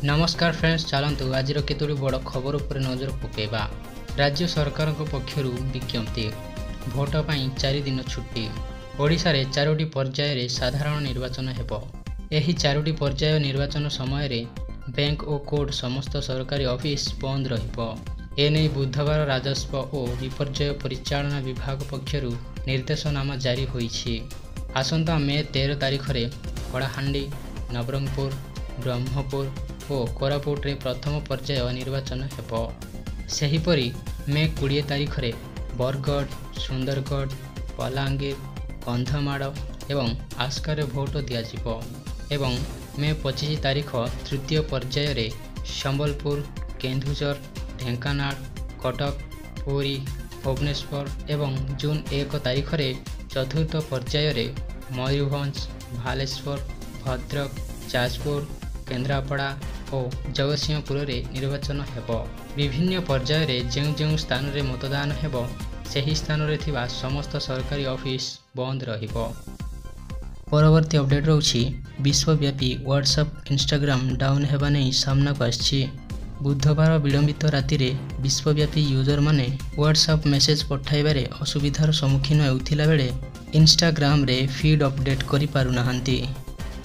नमस्कार फ्रेंड्स, चलतु आज केतोटी बड़ खबर उपर नजर पकेबा। राज्य सरकार पक्षर विज्ञप्ति, भोट पर 4 दिन छुट्टी। ओडिशा रे 4टी पर्याय रे साधारण निर्वाचन हेबो। एही 4टी पर्याय निर्वाचन समय रे बैंक और कोर्ट समस्त सरकारी ऑफिस बंद रहिबो। एने बुधवार राजस्व और विपर्यय परिचालना विभाग पक्षर निर्देशनामा जारी होईछि। आसंता मे 13 तारिख रे कलाहांडी, नवरंगपुर, ब्रह्मपुर और कोरापुट रे प्रथम पर्याय निर्वाचन हेबो। सेहीपरि मे 20 तारिख रे बरगढ़, सुंदरगढ़, बलांगीर, कंधमाड़ एवं आस्का रे भोट दियाजिबो एवं मे 25 तारिख तृतीय पर्याय रे संबलपुर, केन्दुझर, ढेंकानाल, कटक, पुरी, भुवनेश्वर एवं जून 1 तारिख रे चतुर्थ पर्याय रे मयूरभंज, बालेश्वर, भद्रक, जाजपुर, केन्द्रापड़ा और जगतसिंहपुर रे निर्वाचन हेबो। विभिन्न पर्याय रे जेउ स्थान रे मतदान हेबो सेही स्थान रे थिबा समस्त सरकारी ऑफिस बंद रहिबो। परवर्ती अपडेट रहउछि विश्वव्यापी व्हाट्सएप, इंस्टाग्राम डाउन हेबा नै सामना को आछि। बुधवार विलंबित राति रे विश्वव्यापी यूजर माने व्हाट्सएप मेसेज पठाइबारे असुविधार सम्मुखीन हेउथिला बेले इंस्टाग्राम रे फीड अपडेट करि पारु नाहंती।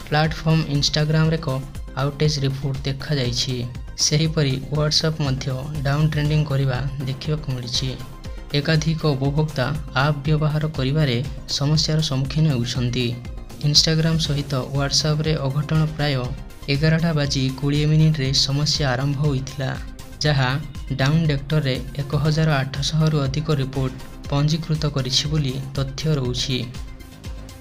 प्लेटफॉर्म इंस्टाग्राम रे को आउटेज रिपोर्ट देखा जाइछि। सेहीपरि व्हाट्सएप मध्य डाउन ट्रेंडिंग करिबा देखिबाकु मिलिछि। एकाधिक उपभोक्ता आप व्यवहार करिबारे समस्यार सम्मुखीन हेउछन्ति। इंस्टाग्राम सहित व्हाट्सएप रे अघटन प्राय 11टा बाजी 20 मिनिट रे समस्या आरंभ होइथिला, जहा डाउन डेक्टर रे 1800 रु अधिक रिपोर्ट पंजीकृत करिछि बोली तथ्य रहउछि।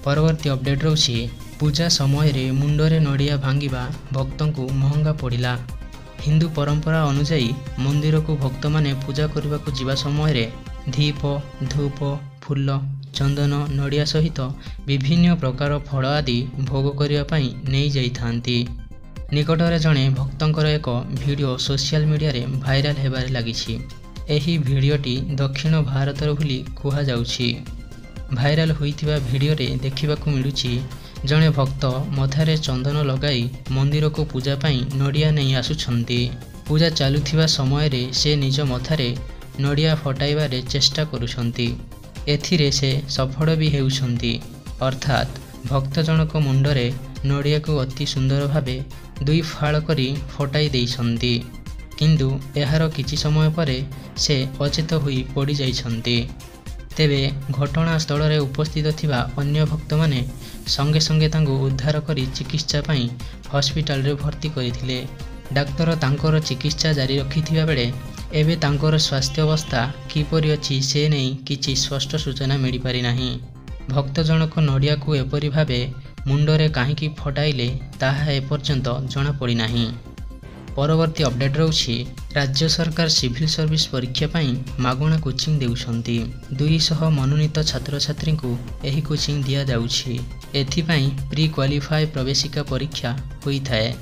परवर्ती अपडेट रहउछि पूजा समय रे मुंडरे नड़िया भांगिबा भक्तों को महंगा पड़िला। हिंदू परंपरा अनुसायी मंदिर को भक्त माने पूजा करने को जीवा समय रे दीप, धूप, फूल, चंदन, नड़िया सहित विभिन्न प्रकार फल आदि भोग करने पाई नहीं जाई थांती। निकटरे जड़े भक्तंकर एक वीडियो सोशल मीडिया रे भाइराल हेबारे लागिछि। एही वीडियोटी दक्षिण भारतर बोली कुहा जाउछि। भाइराल होइथिबा वीडियो रे देखिबाकु मिलुछि जड़े भक्त मथारे चंदन लगाई मंदिर को पूजा पाई नड़िया नहीं आसुछंती। पूजा चलुथिबा समय रे से निज मथारे नड़िया फटाइबारे चेष्टा करुछंती। एथिरे से सफल भी हेउछंती। अर्थात भक्त जनक मुंडरे नड़िया को अति सुंदर भावे 2 फाड़ करी फटाई देइछंती, किंतु एहार किछि समय परे से अचेत होई पड़ी जाइछंती। तेबे घटनास्थल रे उपस्थित थिबा अन्य भक्त माने संगे संगे तांको उद्धार करी चिकित्सा पाई हॉस्पिटल रे भर्ती करिथिले। डाक्तर तांकर चिकित्सा जारी रखिथिबा बेले एबे तांकर स्वास्थ्य अवस्था किपरि अछि से नै किछि स्पष्ट सूचना मिली पारि नाही। भक्त जनक नड़िया को एपरि भावे मुंडरे काहेकि फटाइले ताहा एपर्यंत जଣା पड़ी नाही। परवर्ती अपडेट रहउछि राज्य सरकार सिविल सर्विस परीक्षा पाई मागणा कोचिंग देउछंती। 200 मनोनीत छात्र छात्री को एही कोचिंग दिया जाउछि। एथिपाई प्री क्वालिफाई प्रवेशिका परीक्षा होई थाए।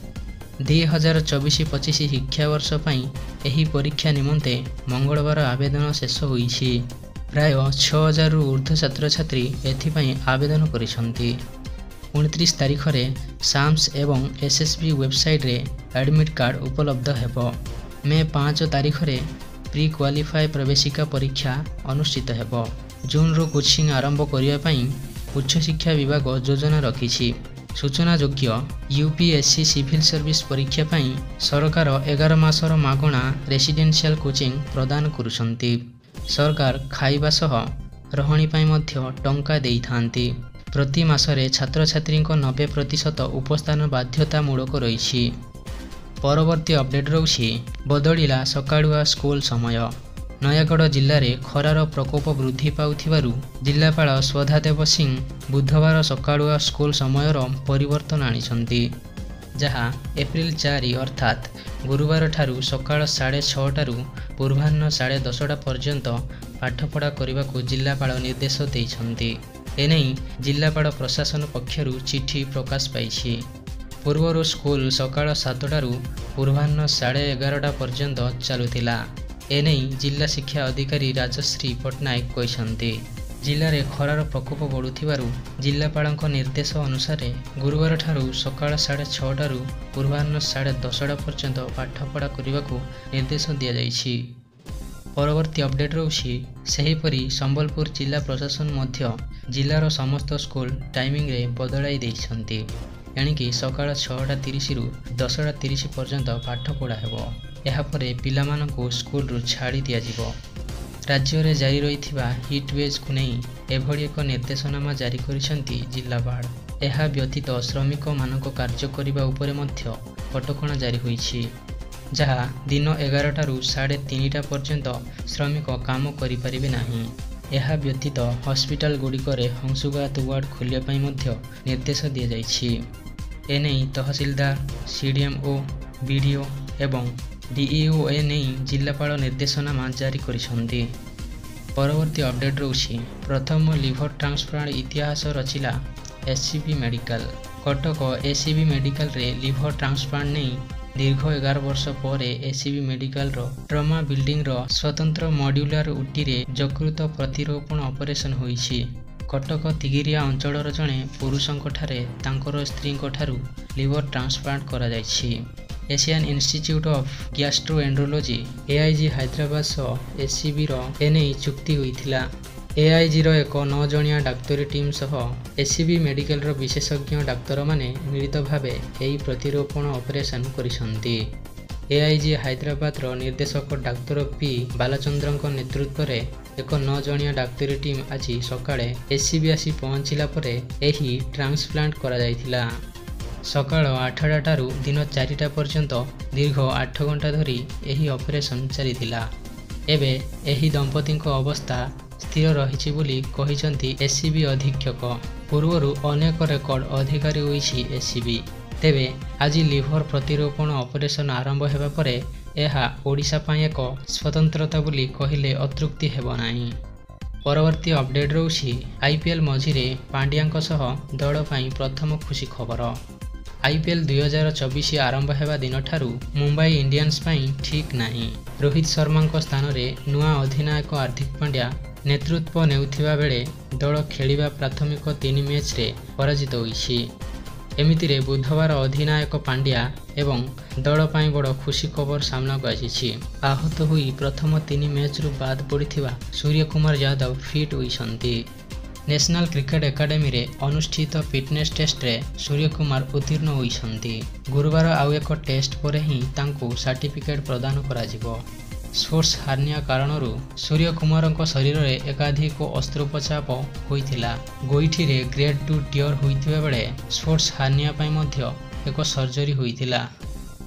2024-25 शिक्षा वर्ष पाई एही परीक्षा निमंते मंगलवार आवेदन शेष होईछि। प्राय 6000 रु ऊर्ध्व छात्र छात्री एथिपाई आवेदन करिसंती। 29 तारिख रे साम्स एवं एसएसबी वेबसाइट रे एडमिट कार्ड उपलब्ध हेबो। मे 5 तारिख रे प्री क्वालिफाई प्रवेशिका परीक्षा अनुष्ठित हेबो। जून रो कोचिंग आरंभ करिया पई उच्च शिक्षा विभाग योजना रखिछि। सूचना योग्य यूपीएससी सिविल सर्विस परीक्षा पई सरकार 11 मासर मागणा रेसिडेंशियल कोचिंग प्रदान करुछंती। सरकार खाइबा सह रहणी पई मध्य टंका देई थांती। प्रति मासरे छात्र छात्री 90% उपस्थान बाध्यतामूलक रही। परवर्ती अपडेट रहउछि बदलिला सकाळुआ स्कूल समय। नयागढ़ जिले में खरार प्रकोप वृद्धि पाउथिबारु जिलापाल स्वधादेव सिंह बुधवार सकाळुआ स्कूल समयर परिवर्तन आनिछंती, जहा एप्रिल 4 अर्थात गुरुवार ठारू सकाळ 6:30 पूर्वाह्न 10:30 पर्यंत पाठपढ़ा करने को जिलापाल निर्देश देइछंती। एने जिलापाल प्रशासन पक्षरु चिठी प्रकाश पाइछि। पूर्वर स्कूल सकाळ 7टारू पूर्वाह्न 11:30 पर्यंत चलुथिला। एने जिला शिक्षा अधिकारी राजश्री पट्टनायक कहते ଜିଲ୍ଲାରେ ଖରାର ପ୍ରକୋପ ବଢ଼ୁଥିବାରୁ ଜିଲ୍ଲାପାଳଙ୍କ ନିର୍ଦ୍ଦେଶ ଅନୁସାରେ ଗୁରୁବାର ଠାରୁ ସକାଳ 6:30ଟାରୁ ପୂର୍ବାହ୍ନ 10:30 ପର୍ଯ୍ୟନ୍ତ ପାଠପଢ଼ା କରିବାକୁ ନିର୍ଦ୍ଦେଶ ଦିଆଯାଇଛି। ପରବର୍ତ୍ତୀ ଅପଡେଟ୍ ରହୁଛି, ସେହିପରି ସମ୍ବଲପୁର ଜିଲ୍ଲା ପ୍ରଶାସନ ମଧ୍ୟ ଜିଲ୍ଲାର ସମସ୍ତ ସ୍କୁଲ ଟାଇମିଂରେ ବଦଳାଇ ଦେଇଛନ୍ତି। ଏଣିକି ସକାଳ 6:30ରୁ 10:30 ପର୍ଯ୍ୟନ୍ତ ପାଠପଢ଼ା ହେବ। ଏହାପରେ ପିଲାମାନଙ୍କୁ ସ୍କୁଲରୁ ଛାଡ଼ି ଦିଆଯିବ। ରାଜ୍ୟରେ ଜାରି ରହିଥିବା ହିଟ୍ ୱେଭ୍କୁ ନେଇ ଏଭଳି ଏକ ନିର୍ଦ୍ଦେଶନାମା ଜାରି କରିଛନ୍ତି ଜିଲ୍ଲାପାଳ। ଏହା ବ୍ୟତୀତ ଶ୍ରମିକମାନଙ୍କ କାର୍ଯ୍ୟ କରିବା ଉପରେ ମଧ୍ୟ କଟକଣା ଜାରି ହୋଇଛି, ଯାହା ଦିନ 11ଟାରୁ 3:30 ପର୍ଯ୍ୟନ୍ତ ଶ୍ରମିକ କାମ କରିପାରିବେ ନାହିଁ। ଏହା ବ୍ୟତୀତ ହସ୍ପିଟାଲଗୁଡ଼ିକରେ ଅଂଶୁଘାତ ୱାର୍ଡ ଖୋଲିବା ପାଇଁ ମଧ୍ୟ ନିର୍ଦ୍ଦେଶ ଦିଆଯାଇଛି। ଏନେଇ ତହସିଲଦାର, ସିଡିଏମ୍ଓ, ବିଡିଓ ଏବଂ ଡିଇଓ ଏନେଇ ଜିଲ୍ଲାପାଳ ନିର୍ଦ୍ଦେଶନାମା ଜାରି କରିଛନ୍ତି। ପରବର୍ତ୍ତୀ ଅପଡେଟ୍ ରହୁଛି, ପ୍ରଥମ ଲିଭର ଟ୍ରାନ୍ସପ୍ଲାଣ୍ଟ ଇତିହାସ ରଚିଲା ଏସ୍ସିବି ମେଡିକାଲ। କଟକ ଏସ୍ସିବି ମେଡିକାଲରେ ଲିଭର ଟ୍ରାନ୍ସପ୍ଲାଣ୍ଟ ନେଇ ଦୀର୍ଘ 11 ବର୍ଷ ପରେ ଏସ୍ସିବି ମେଡିକାଲର ଟ୍ରମା ବିଲ୍ଡିଂର ସ୍ୱତନ୍ତ୍ର ମଡ୍ୟୁଲାର ଉଟିରେ ଯକୃତ ପ୍ରତିରୋପଣ ଅପରେସନ ହୋଇଛି। କଟକ ତିଗିରିଆ ଅଞ୍ଚଳର ଜଣେ ପୁରୁଷଙ୍କଠାରେ ତାଙ୍କର ସ୍ତ୍ରୀଙ୍କଠାରୁ ଲିଭର ଟ୍ରାନ୍ସପ୍ଲାଣ୍ଟ କରାଯାଇଛି। Asian Institute of Gastroenterology AIG Hyderabad ସହ ଏସ୍ସିବିର ଏନେଇ ଚୁକ୍ତି ହୋଇଥିଲା। ଏଆଇଜିର ଏକ 9 ଜଣିଆ ଡାକ୍ତରୀ ଟିମ୍ ସହ ଏସ୍ସିବି ମେଡିକାଲର ବିଶେଷଜ୍ଞ ଡାକ୍ତରମାନେ ମିଳିତ ଭାବେ ଏହି ପ୍ରତିରୋପଣ ଅପରେସନ କରିଛନ୍ତି। ଏଆଇଜି ହାଇଦ୍ରାବାଦର ନିର୍ଦ୍ଦେଶକ ଡାକ୍ତର ପି ବାଲଚନ୍ଦ୍ରଙ୍କ ନେତୃତ୍ୱରେ ଏକ 9 ଜଣିଆ ଡାକ୍ତରୀ ଟିମ୍ ଆଜି ସକାଳେ ଏସ୍ସିବି ଆସି ପହଞ୍ଚିଲା ପରେ ଏହି ଟ୍ରାନ୍ସପ୍ଲାଣ୍ଟ କରାଯାଇଥିଲା। ସକାଳ 8ଟାରୁ ଦିନ 4ଟା ପର୍ଯ୍ୟନ୍ତ ଦୀର୍ଘ 8 ଘଣ୍ଟା ଧରି ଏହି ଅପରେସନ ଚାଲିଥିଲା। ଏବେ ଏହି ଦମ୍ପତିଙ୍କ ଅବସ୍ଥା ସ୍ଥିର ରହିଛି ବୋଲି କହିଛନ୍ତି ଏସ୍ସିବି ଅଧୀକ୍ଷକ। ପୂର୍ବରୁ ଅନେକ ରେକର୍ଡ ଅଧିକାରୀ ହୋଇଛି ଏସ୍ସିବି। ତେବେ ଆଜି ଲିଭର ପ୍ରତିରୋପଣ ଅପରେସନ ଆରମ୍ଭ ହେବା ପରେ ଏହା ଓଡ଼ିଶା ପାଇଁ ଏକ ସ୍ୱତନ୍ତ୍ରତା ବୋଲି କହିଲେ ଅତ୍ୟୁକ୍ତି ହେବ ନାହିଁ। ପରବର୍ତ୍ତୀ ଅପଡେଟ୍ ରହୁଛି, ଆଇପିଏଲ୍ ମଝିରେ ପାଣ୍ଡ୍ୟାଙ୍କ ସହ ଦଳ ପାଇଁ ପ୍ରଥମ ଖୁସି ଖବର। ଆଇପିଏଲ୍ 2024 ଆରମ୍ଭ ହେବା ଦିନଠାରୁ ମୁମ୍ବାଇ ଇଣ୍ଡିଆନ୍ସ ପାଇଁ ଠିକ୍ ନାହିଁ। ରୋହିତ ଶର୍ମାଙ୍କ ସ୍ଥାନରେ ନୂଆ ଅଧିନାୟକ ହାର୍ଦ୍ଦିକ ପାଣ୍ଡ୍ୟା ନେତୃତ୍ୱ ନେଉଥିବା ବେଳେ ଦଳ ଖେଳିବା ପ୍ରାଥମିକ 3 ମ୍ୟାଚ୍ରେ ପରାଜିତ ହୋଇଛି। ଏମିତିରେ ବୁଧବାର ଅଧିନାୟକ ପାଣ୍ଡ୍ୟା ଏବଂ ଦଳ ପାଇଁ ବଡ଼ ଖୁସି ଖବର ସାମ୍ନାକୁ ଆସିଛି। ଆହତ ହୋଇ ପ୍ରଥମ 3 ମ୍ୟାଚ୍ରୁ ବାଦ୍ ପଡ଼ିଥିବା ସୂର୍ଯ୍ୟକୁମାର ଯାଦବ ଫିଟ୍ ହୋଇଛନ୍ତି। ନ୍ୟାସନାଲ କ୍ରିକେଟ ଏକାଡେମୀରେ ଅନୁଷ୍ଠିତ ଫିଟନେସ୍ ଟେଷ୍ଟରେ ସୂର୍ଯ୍ୟକୁମାର ଉତ୍ତୀର୍ଣ୍ଣ ହୋଇଛନ୍ତି। ଗୁରୁବାର ଆଉ ଏକ ଟେଷ୍ଟ ପରେ ହିଁ ତାଙ୍କୁ ସାର୍ଟିଫିକେଟ୍ ପ୍ରଦାନ କରାଯିବ। ସ୍ପୋର୍ଟସ ହାର୍ନିଆ କାରଣରୁ ସୂର୍ଯ୍ୟକୁମାରଙ୍କ ଶରୀରରେ ଏକାଧିକ ଅସ୍ତ୍ରୋପଚାର ହୋଇଥିଲା। ଗୋଇଠିରେ ଗ୍ରେଡ୍ 2 ଟିଅର ହୋଇଥିବା ବେଳେ ସ୍ପୋର୍ଟସ ହାର୍ନିଆ ପାଇଁ ମଧ୍ୟ ଏକ ସର୍ଜରୀ ହୋଇଥିଲା।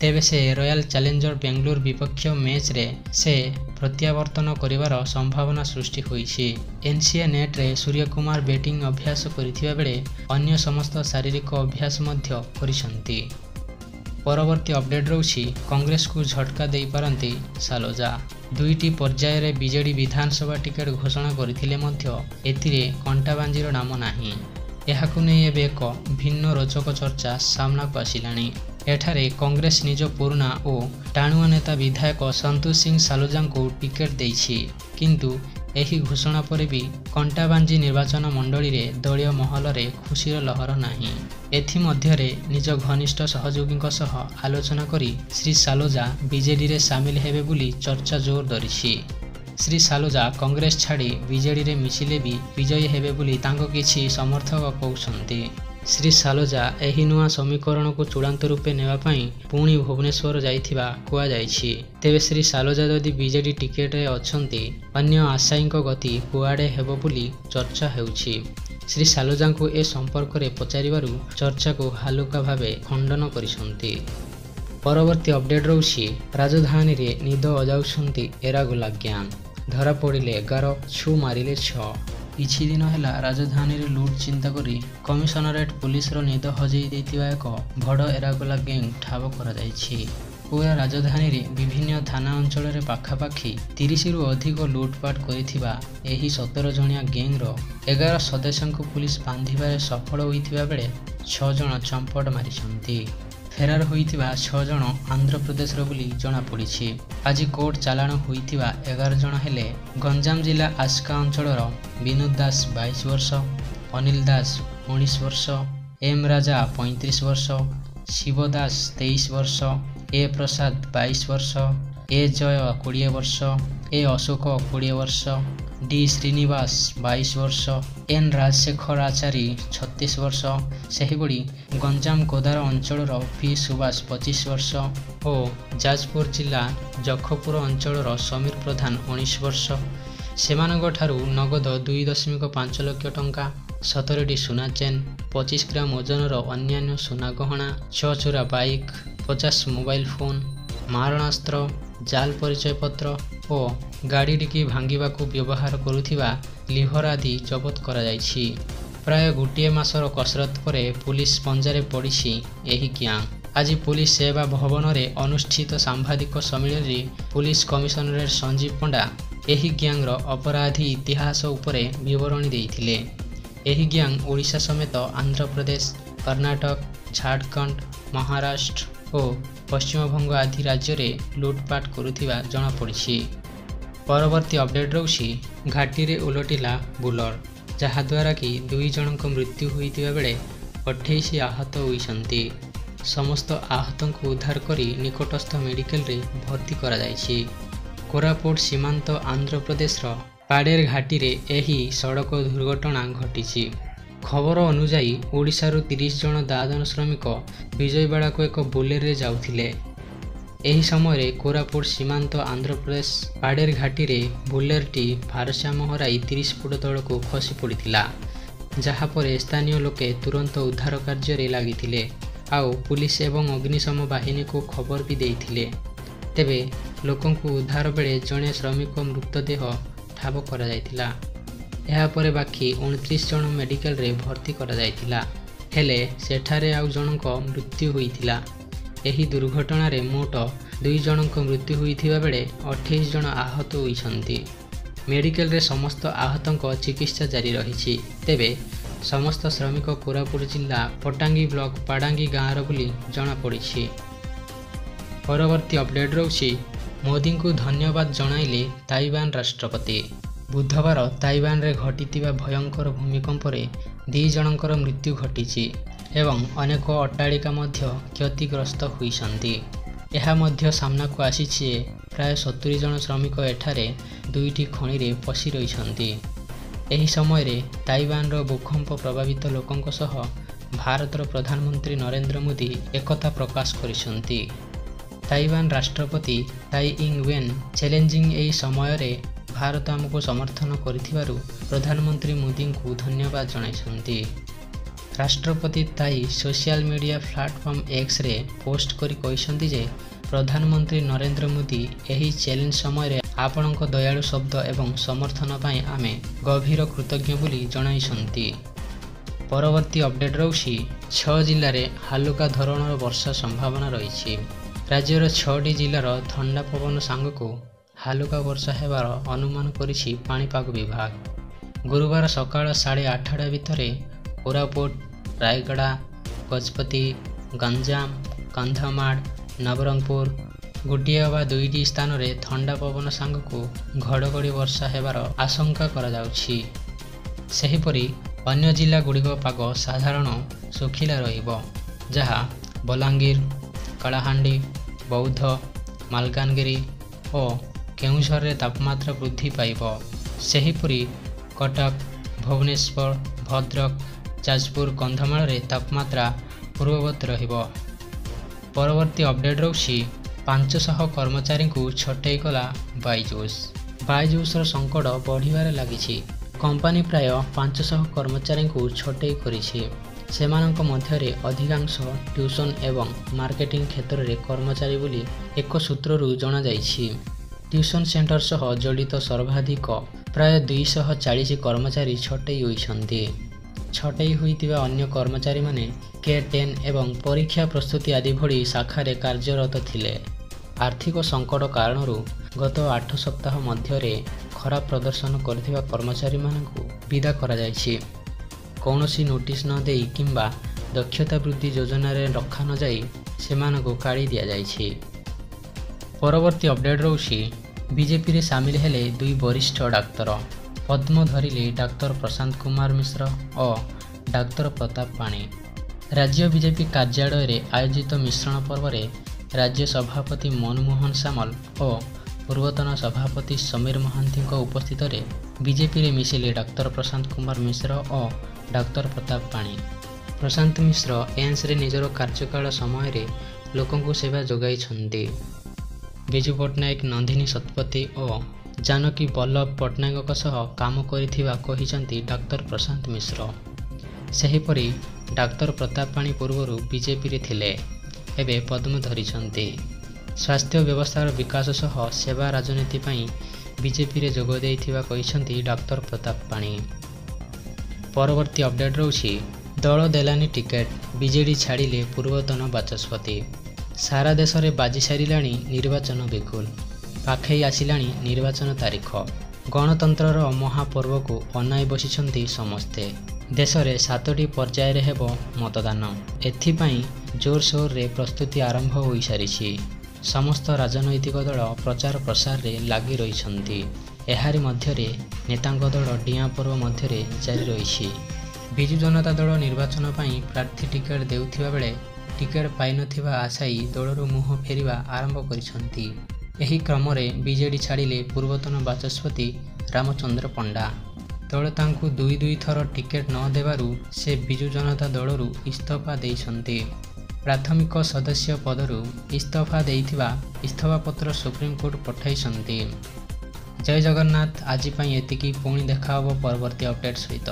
ତେବେ ସେ ରୟାଲ ଚ୍ୟାଲେଞ୍ଜର ବେଙ୍ଗଲୁରୁ ବିପକ୍ଷ ମ୍ୟାଚ୍ରେ ସେ ପ୍ରତ୍ୟାବର୍ତ୍ତନ କରିବାର ସମ୍ଭାବନା ସୃଷ୍ଟି ହୋଇଛି। ଏନ୍ସିଏ ନେଟ୍ରେ ସୂର୍ଯ୍ୟକୁମାର ବ୍ୟାଟିଂ ଅଭ୍ୟାସ କରିଥିବା ବେଳେ ଅନ୍ୟ ସମସ୍ତ ଶାରୀରିକ ଅଭ୍ୟାସ ମଧ୍ୟ କରିଛନ୍ତି। ପରବର୍ତ୍ତୀ ଅପଡେଟ୍ ରହୁଛି, କଂଗ୍ରେସକୁ ଝଟକା ଦେଇପାରନ୍ତି ସାଲୋଜା। 2ଟି ପର୍ଯ୍ୟାୟରେ ବିଜେଡି ବିଧାନସଭା ଟିକେଟ୍ ଘୋଷଣା କରିଥିଲେ ମଧ୍ୟ ଏଥିରେ କଣ୍ଟାବାଞ୍ଜିର ନାମ ନାହିଁ। ଏହାକୁ ନେଇ ଏବେ ଏକ ଭିନ୍ନ ରୋଚକ ଚର୍ଚ୍ଚା ସାମ୍ନାକୁ ଆସିଲାଣି। ଏଠାରେ କଂଗ୍ରେସ ନିଜ ପୁରୁଣା ଓ ଟାଣୁଆ ନେତା ବିଧାୟକ ସନ୍ତୋଷ ସିଂ ସାଲୋଜାଙ୍କୁ ଟିକେଟ୍ ଦେଇଛି। କିନ୍ତୁ ଏହି ଘୋଷଣା ପରେ ବି କଣ୍ଟାବାଞ୍ଜି ନିର୍ବାଚନ ମଣ୍ଡଳୀରେ ଦଳୀୟ ମହଲରେ ଖୁସିର ଲହର ନାହିଁ। ଏଥିମଧ୍ୟରେ ନିଜ ଘନିଷ୍ଠ ସହଯୋଗୀଙ୍କ ସହ ଆଲୋଚନା କରି ଶ୍ରୀ ସାଲୋଜା ବିଜେଡିରେ ସାମିଲ ହେବେ ବୋଲି ଚର୍ଚ୍ଚା ଜୋର ଧରିଛି। ଶ୍ରୀ ସାଲୋଜା କଂଗ୍ରେସ ଛାଡ଼ି ବିଜେଡିରେ ମିଶିଲେ ବି ବିଜୟୀ ହେବେ ବୋଲି ତାଙ୍କ କିଛି ସମର୍ଥକ କହୁଛନ୍ତି। ଶ୍ରୀ ସାଲୋଜା ଏହି ନୂଆ ସମୀକରଣକୁ ଚୂଡ଼ାନ୍ତ ରୂପେ ନେବା ପାଇଁ ପୁଣି ଭୁବନେଶ୍ୱର ଯାଇଥିବା କୁହାଯାଇଛି। ତେବେ ଶ୍ରୀ ସାଲୋଜା ଯଦି ବିଜେଡି ଟିକେଟରେ ଅଛନ୍ତି, ଅନ୍ୟ ଆଶାୟୀଙ୍କ ଗତି କୁଆଡ଼େ ହେବ ବୋଲି ଚର୍ଚ୍ଚା ହେଉଛି। ଶ୍ରୀ ସାଲୋଜାଙ୍କୁ ଏ ସମ୍ପର୍କରେ ପଚାରିବାରୁ ଚର୍ଚ୍ଚାକୁ ହାଲୁକା ଭାବେ ଖଣ୍ଡନ କରିଛନ୍ତି। ପରବର୍ତ୍ତୀ ଅପଡେଟ୍ ରହୁଛି, ରାଜଧାନୀରେ ନିଦ ଅଜାଉଛନ୍ତି ଏରାଗୁଲା ଗ୍ୟାଙ୍ଗ। ଧରା ପଡ଼ିଲେ 11, ଛୁ ମାରିଲେ 6। କିଛି ଦିନ ହେଲା ରାଜଧାନୀରେ ଲୁଟ୍ ଚିନ୍ତା କରି କମିଶନରେଟ୍ ପୁଲିସର ନିଦ ହଜେଇ ଦେଇଥିବା ଏକ ବଡ଼ ଏରାଗୁଲା ଗ୍ୟାଙ୍ଗ ଠାବ କରାଯାଇଛି। ପୁରା ରାଜଧାନୀରେ ବିଭିନ୍ନ ଥାନା ଅଞ୍ଚଳରେ ପାଖାପାଖି 30ରୁ ଅଧିକ ଲୁଟ୍ପାଟ କରିଥିବା ଏହି 17 ଜଣିଆ ଗ୍ୟାଙ୍ଗର 11 ସଦସ୍ୟଙ୍କୁ ପୁଲିସ ବାନ୍ଧିବାରେ ସଫଳ ହୋଇଥିବା ବେଳେ 6 ଜଣ ଚମ୍ପଟ ମାରିଛନ୍ତି। ଫେରାର ହୋଇଥିବା 6 ଜଣ ଆନ୍ଧ୍ରପ୍ରଦେଶର ବୋଲି ଜଣାପଡ଼ିଛି। ଆଜି କୋର୍ଟ ଚାଲାଣ ହୋଇଥିବା 11 ଜଣ ହେଲେ ଗଞ୍ଜାମ ଜିଲ୍ଲା ଆସ୍କା ଅଞ୍ଚଳର ବିନୋଦ ଦାସ 22 ବର୍ଷ, ଅନିଲ ଦାସ 19 ବର୍ଷ, ଏମ୍ ରାଜା 35 ବର୍ଷ, ଶିବ ଦାସ 23 ବର୍ଷ, ଏ ପ୍ରସାଦ 22 ବର୍ଷ, ଏ ଜୟ 20 ବର୍ଷ, ଏ ଅଶୋକ 20 ବର୍ଷ, ଡି ଶ୍ରୀନିବାସ 22 ବର୍ଷ, ଏନ୍ ରାଜଶେଖର ଆଚାରୀ 36 ବର୍ଷ, ସେହିଭଳି ଗଞ୍ଜାମ କୋଦାର ଅଞ୍ଚଳର ପି ସୁବାସ 25 ବର୍ଷ ଓ ଯାଜପୁର ଜିଲ୍ଲା ଜଖପୁର ଅଞ୍ଚଳର ସମୀର ପ୍ରଧାନ 19 ବର୍ଷ। ସେମାନଙ୍କଠାରୁ ନଗଦ 2.5 ଲକ୍ଷ ଟଙ୍କା, 17ଟି ସୁନା ଚେନ୍, 25 ଗ୍ରାମ ଓଜନର ଅନ୍ୟାନ୍ୟ ସୁନା ଗହଣା, 6 ଚୋରା ବାଇକ୍, 50 ମୋବାଇଲ ଫୋନ୍, ମାରଣାସ୍ତ୍ର, ଜାଲ ପରିଚୟପତ୍ର ଓ ଗାଡ଼ିଟିକି ଭାଙ୍ଗିବାକୁ ବ୍ୟବହାର କରୁଥିବା ଲିଭର ଆଦି ଜବତ କରାଯାଇଛି। ପ୍ରାୟ ଗୋଟିଏ ମାସର କସରତ ପରେ ପୁଲିସ ପଞ୍ଜାରେ ପଡ଼ିଛି ଏହି ଗ୍ୟାଙ୍ଗ। ଆଜି ପୁଲିସ ସେବା ଭବନରେ ଅନୁଷ୍ଠିତ ସାମ୍ବାଦିକ ସମ୍ମିଳନୀରେ ପୁଲିସ କମିଶନରେଟ ସଞ୍ଜୀବ ପଣ୍ଡା ଏହି ଗ୍ୟାଙ୍ଗର ଅପରାଧୀ ଇତିହାସ ଉପରେ ବିବରଣୀ ଦେଇଥିଲେ। ଏହି ଗ୍ୟାଙ୍ଗ ଓଡ଼ିଶା ସମେତ ଆନ୍ଧ୍ରପ୍ରଦେଶ, କର୍ଣ୍ଣାଟକ, ଝାଡ଼ଖଣ୍ଡ, ମହାରାଷ୍ଟ୍ର ଓ ପଶ୍ଚିମବଙ୍ଗ ଆଦି ରାଜ୍ୟରେ ଲୁଟପାଟ କରୁଥିବା ଜଣାପଡ଼ିଛି। ପରବର୍ତ୍ତୀ ଅପଡେଟ୍ ରହୁଛି ଘାଟିରେ ଓଲଟିଲା ବୁଲର, ଯାହାଦ୍ୱାରା କି 2 ଜଣଙ୍କ ମୃତ୍ୟୁ ହୋଇଥିବା ବେଳେ 28 ଆହତ ହୋଇଛନ୍ତି। ସମସ୍ତ ଆହତଙ୍କୁ ଉଦ୍ଧାର କରି ନିକଟସ୍ଥ ମେଡିକାଲରେ ଭର୍ତ୍ତି କରାଯାଇଛି। କୋରାପୁଟ ସୀମାନ୍ତ ଆନ୍ଧ୍ରପ୍ରଦେଶର ପାଡେର ଘାଟିରେ ଏହି ସଡ଼କ ଦୁର୍ଘଟଣା ଘଟିଛି। ଖବର ଅନୁଯାୟୀ ଓଡ଼ିଶାରୁ 30 ଜଣ ଦାଦନ ଶ୍ରମିକ ବିଜୟବାଡ଼ାକୁ ଏକ ବୋଲେରୋରେ ଯାଉଥିଲେ। ଏହି ସମୟରେ କୋରାପୁଟ ସୀମାନ୍ତ ଆନ୍ଧ୍ରପ୍ରଦେଶ ପାଡେର ଘାଟିରେ ବୋଲେରୋଟି ଭାରସାମ୍ୟ ହରାଇ 30 ଫୁଟ ତଳକୁ ଖସି ପଡ଼ିଥିଲା, ଯାହାପରେ ସ୍ଥାନୀୟ ଲୋକେ ତୁରନ୍ତ ଉଦ୍ଧାର କାର୍ଯ୍ୟରେ ଲାଗିଥିଲେ ଆଉ ପୁଲିସ ଏବଂ ଅଗ୍ନିଶମ ବାହିନୀକୁ ଖବର ବି ଦେଇଥିଲେ। ତେବେ ଲୋକଙ୍କୁ ଉଦ୍ଧାର ବେଳେ ଜଣେ ଶ୍ରମିକ ମୃତଦେହ ଠାବ କରାଯାଇଥିଲା। ଏହାପରେ ବାକି 29 ଜଣ ମେଡିକାଲରେ ଭର୍ତ୍ତି କରାଯାଇଥିଲା, ହେଲେ ସେଠାରେ ଆଉ ଜଣଙ୍କ ମୃତ୍ୟୁ ହୋଇଥିଲା। ଏହି ଦୁର୍ଘଟଣାରେ ମୋଟ 2 ଜଣଙ୍କ ମୃତ୍ୟୁ ହୋଇଥିବା ବେଳେ 28 ଜଣ ଆହତ ହୋଇଛନ୍ତି। ମେଡିକାଲରେ ସମସ୍ତ ଆହତଙ୍କ ଚିକିତ୍ସା ଜାରି ରହିଛି। ତେବେ ସମସ୍ତ ଶ୍ରମିକ କୋରାପୁଟ ଜିଲ୍ଲା ପଟାଙ୍ଗୀ ବ୍ଲକ ପାଡାଙ୍ଗୀ ଗାଁର ବୋଲି ଜଣାପଡ଼ିଛି। ପରବର୍ତ୍ତୀ ଅପଡେଟ୍ ରହୁଛି ମୋଦିଙ୍କୁ ଧନ୍ୟବାଦ ଜଣାଇଲେ ତାଇୱାନ ରାଷ୍ଟ୍ରପତି। ବୁଧବାର ତାଇୱାନରେ ଘଟିଥିବା ଭୟଙ୍କର ଭୂମିକମ୍ପରେ 2 ଜଣଙ୍କର ମୃତ୍ୟୁ ଘଟିଛି ଏବଂ ଅନେକ ଅଟ୍ଟାଳିକା ମଧ୍ୟ କ୍ଷତିଗ୍ରସ୍ତ ହୋଇଛନ୍ତି। ଏହା ମଧ୍ୟ ସାମ୍ନାକୁ ଆସିଛି ଯେ ପ୍ରାୟ 70 ଜଣ ଶ୍ରମିକ ଏଠାରେ 2ଟି ଖଣିରେ ପଶି ରହିଛନ୍ତି। ଏହି ସମୟରେ ତାଇୱାନର ଭୂକମ୍ପ ପ୍ରଭାବିତ ଲୋକଙ୍କ ସହ ଭାରତର ପ୍ରଧାନମନ୍ତ୍ରୀ ନରେନ୍ଦ୍ର ମୋଦି ଏକତା ପ୍ରକାଶ କରିଛନ୍ତି। ତାଇୱାନ ରାଷ୍ଟ୍ରପତି ତାଇ ଇଙ୍ଗ ୱେନ୍ ଚ୍ୟାଲେଞ୍ଜିଂ ଏହି ସମୟରେ ଭାରତ ଆମକୁ ସମର୍ଥନ କରିଥିବାରୁ ପ୍ରଧାନମନ୍ତ୍ରୀ ମୋଦିଙ୍କୁ ଧନ୍ୟବାଦ ଜଣାଇଛନ୍ତି। ରାଷ୍ଟ୍ରପତି ତାଇ ସୋସିଆଲ ମିଡ଼ିଆ ପ୍ଲାଟଫର୍ମ ଏକ୍ସରେ ପୋଷ୍ଟ କରି କହିଛନ୍ତି ଯେ ପ୍ରଧାନମନ୍ତ୍ରୀ ନରେନ୍ଦ୍ର ମୋଦି ଏହି ଚ୍ୟାଲେଞ୍ଜ ସମୟରେ ଆପଣଙ୍କ ଦୟାଳୁ ଶବ୍ଦ ଏବଂ ସମର୍ଥନ ପାଇଁ ଆମେ ଗଭୀର କୃତଜ୍ଞ ବୋଲି ଜଣାଇଛନ୍ତି। ପରବର୍ତ୍ତୀ ଅପଡେଟ୍ ରହୁଛି 6 ଜିଲ୍ଲାରେ ହାଲୁକା ଧରଣର ବର୍ଷା ସମ୍ଭାବନା ରହିଛି। ରାଜ୍ୟର 6ଟି ଜିଲ୍ଲାର ଥଣ୍ଡା ପବନ ସାଙ୍ଗକୁ ହାଲୁକା ବର୍ଷା ହେବାର ଅନୁମାନ କରିଛି ପାଣିପାଗ ବିଭାଗ। ଗୁରୁବାର ସକାଳ 8:30 ଭିତରେ କୋରାପୁଟ, ରାୟଗଡ଼ା, ଗଜପତି, ଗଞ୍ଜାମ, କନ୍ଧମାଳ, ନବରଙ୍ଗପୁର ଗୋଟିଏ ବା 2ଟି ସ୍ଥାନରେ ଥଣ୍ଡା ପବନ ସାଙ୍ଗକୁ ଘଡ଼ଘଡ଼ି ବର୍ଷା ହେବାର ଆଶଙ୍କା କରାଯାଉଛି। ସେହିପରି ଅନ୍ୟ ଜିଲ୍ଲାଗୁଡ଼ିକ ପାଗ ସାଧାରଣ ଶୁଖିଲା ରହିବ, ଯାହା ବଲାଙ୍ଗୀର, କଳାହାଣ୍ଡି, ବୌଦ୍ଧ, ମାଲକାନଗିରି ଓ କେଉଁଝରରେ ତାପମାତ୍ରା ବୃଦ୍ଧି ପାଇବ। ସେହିପରି କଟକ, ଭୁବନେଶ୍ୱର, ଭଦ୍ରକ, ଯାଜପୁର, କନ୍ଧମାଳରେ ତାପମାତ୍ରା ପୂର୍ବବତ୍ ରହିବ। ପରବର୍ତ୍ତୀ ଅପଡେଟ୍ ରହୁଛି 500 କର୍ମଚାରୀଙ୍କୁ ଛଟେଇ କଲା ବାଇଜୁସ୍। ବାଇଜୁସ୍ର ସଙ୍କଟ ବଢ଼ିବାରେ ଲାଗିଛି। କମ୍ପାନୀ ପ୍ରାୟ 500 କର୍ମଚାରୀଙ୍କୁ ଛଟେଇ କରିଛି। ସେମାନଙ୍କ ମଧ୍ୟରେ ଅଧିକାଂଶ ଟ୍ୟୁସନ ଏବଂ ମାର୍କେଟିଂ କ୍ଷେତ୍ରରେ କର୍ମଚାରୀ ବୋଲି ଏକ ସୂତ୍ରରୁ ଜଣାଯାଇଛି। ଟ୍ୟୁସନ ସେଣ୍ଟର ସହ ଜଡ଼ିତ ସର୍ବାଧିକ ପ୍ରାୟ 240 କର୍ମଚାରୀ ଛଟେଇ ହୋଇଛନ୍ତି। ଛଟେଇ ହୋଇଥିବା ଅନ୍ୟ କର୍ମଚାରୀମାନେ K10 ଏବଂ ପରୀକ୍ଷା ପ୍ରସ୍ତୁତି ଆଦି ଭଳି ଶାଖାରେ କାର୍ଯ୍ୟରତ ଥିଲେ। ଆର୍ଥିକ ସଙ୍କଟ କାରଣରୁ ଗତ 8 ସପ୍ତାହ ମଧ୍ୟରେ ଖରାପ ପ୍ରଦର୍ଶନ କରିଥିବା କର୍ମଚାରୀମାନଙ୍କୁ ବିଦା କରାଯାଇଛି। କୌଣସି ନୋଟିସ୍ ନ ଦେଇ କିମ୍ବା ଦକ୍ଷତା ବୃଦ୍ଧି ଯୋଜନାରେ ରଖା ନଯାଇ ସେମାନଙ୍କୁ କାଢ଼ି ଦିଆଯାଇଛି। ପରବର୍ତ୍ତୀ ଅପଡେଟ୍ ରହୁଛି ବିଜେପିରେ ସାମିଲ ହେଲେ ଦୁଇ ବରିଷ୍ଠ ଡାକ୍ତର। ପଦ୍ମ ଧରିଲେ ଡାକ୍ତର ପ୍ରଶାନ୍ତ କୁମାର ମିଶ୍ର ଓ ଡାକ୍ତର ପ୍ରତାପ ପାଣି। ରାଜ୍ୟ ବିଜେପି କାର୍ଯ୍ୟାଳୟରେ ଆୟୋଜିତ ମିଶ୍ରଣ ପର୍ବରେ ରାଜ୍ୟ ସଭାପତି ମନମୋହନ ସାମଲ ଓ ପୂର୍ବତନ ସଭାପତି ସମୀର ମହାନ୍ତିଙ୍କ ଉପସ୍ଥିତିରେ ବିଜେପିରେ ମିଶିଲେ ଡାକ୍ତର ପ୍ରଶାନ୍ତ କୁମାର ମିଶ୍ର ଓ ଡାକ୍ତର ପ୍ରତାପ ପାଣି। ପ୍ରଶାନ୍ତ ମିଶ୍ର ଏମ୍ସରେ ନିଜର କାର୍ଯ୍ୟକାଳ ସମୟରେ ଲୋକଙ୍କୁ ସେବା ଯୋଗାଇଛନ୍ତି। ବିଜୁ ପଟ୍ଟନାୟକ ନନ୍ଦିନୀ ଶତପଥୀ ଓ ଜାନକୀ ବଲ୍ଲଭ ପଟ୍ଟନାୟକଙ୍କ ସହ କାମ କରିଥିବା କହିଛନ୍ତି ଡାକ୍ତର ପ୍ରଶାନ୍ତ ମିଶ୍ର। ସେହିପରି ଡାକ୍ତର ପ୍ରତାପ ପାଣି ପୂର୍ବରୁ ବିଜେପିରେ ଥିଲେ, ଏବେ ପଦ୍ମ ଧରିଛନ୍ତି। ସ୍ୱାସ୍ଥ୍ୟ ବ୍ୟବସ୍ଥାର ବିକାଶ ସହ ସେବା ରାଜନୀତି ପାଇଁ ବିଜେପିରେ ଯୋଗ ଦେଇଥିବା କହିଛନ୍ତି ଡାକ୍ତର ପ୍ରତାପ ପାଣି। ପରବର୍ତ୍ତୀ ଅପଡେଟ୍ ରହୁଛି ଦଳ ଦେଲାନି ଟିକେଟ୍, ବିଜେଡି ଛାଡ଼ିଲେ ପୂର୍ବତନ ବାଚସ୍ପତି। ସାରା ଦେଶରେ ବାଜି ସାରିଲାଣି ନିର୍ବାଚନ ବିଗୁଲ, ପାଖେଇ ଆସିଲାଣି ନିର୍ବାଚନ ତାରିଖ। ଗଣତନ୍ତ୍ରର ମହାପର୍ବକୁ ଅନାଇ ବସିଛନ୍ତି ସମସ୍ତେ। ଦେଶରେ 7ଟି ପର୍ଯ୍ୟାୟରେ ହେବ ମତଦାନ। ଏଥିପାଇଁ ଜୋରସୋରରେ ପ୍ରସ୍ତୁତି ଆରମ୍ଭ ହୋଇସାରିଛି। ସମସ୍ତ ରାଜନୈତିକ ଦଳ ପ୍ରଚାର ପ୍ରସାରରେ ଲାଗି ରହିଛନ୍ତି। ଏହାରି ମଧ୍ୟରେ ନେତାଙ୍କ ଦଳ ଡିଆଁ ପର୍ବ ମଧ୍ୟରେ ଜାରି ରହିଛି। ବିଜୁ ଜନତା ଦଳ ନିର୍ବାଚନ ପାଇଁ ପ୍ରାର୍ଥୀ ଟିକେଟ୍ ଦେଉଥିବା ବେଳେ ଟିକେଟ୍ ପାଇନଥିବା ଆଶାୟୀ ଦଳରୁ ମୁହଁ ଫେରିବା ଆରମ୍ଭ କରିଛନ୍ତି। ଏହି କ୍ରମରେ ବିଜେଡି ଛାଡ଼ିଲେ ପୂର୍ବତନ ବାଚସ୍ପତି ରାମଚନ୍ଦ୍ର ପଣ୍ଡା। ଦଳ ତାଙ୍କୁ ଦୁଇ ଥର ଟିକେଟ୍ ନ ଦେବାରୁ ସେ ବିଜୁ ଜନତା ଦଳରୁ ଇସ୍ତଫା ଦେଇଛନ୍ତି। ପ୍ରାଥମିକ ସଦସ୍ୟ ପଦରୁ ଇସ୍ତଫା ଦେଇଥିବା ଇସ୍ତଫାପତ୍ର ସୁପ୍ରିମକୋର୍ଟ ପଠାଇଛନ୍ତି। ଜୟ ଜଗନ୍ନାଥ। ଆଜି ପାଇଁ ଏତିକି, ପୁଣି ଦେଖା ହେବ ପରବର୍ତ୍ତୀ ଅପଡେଟ୍ ସହିତ।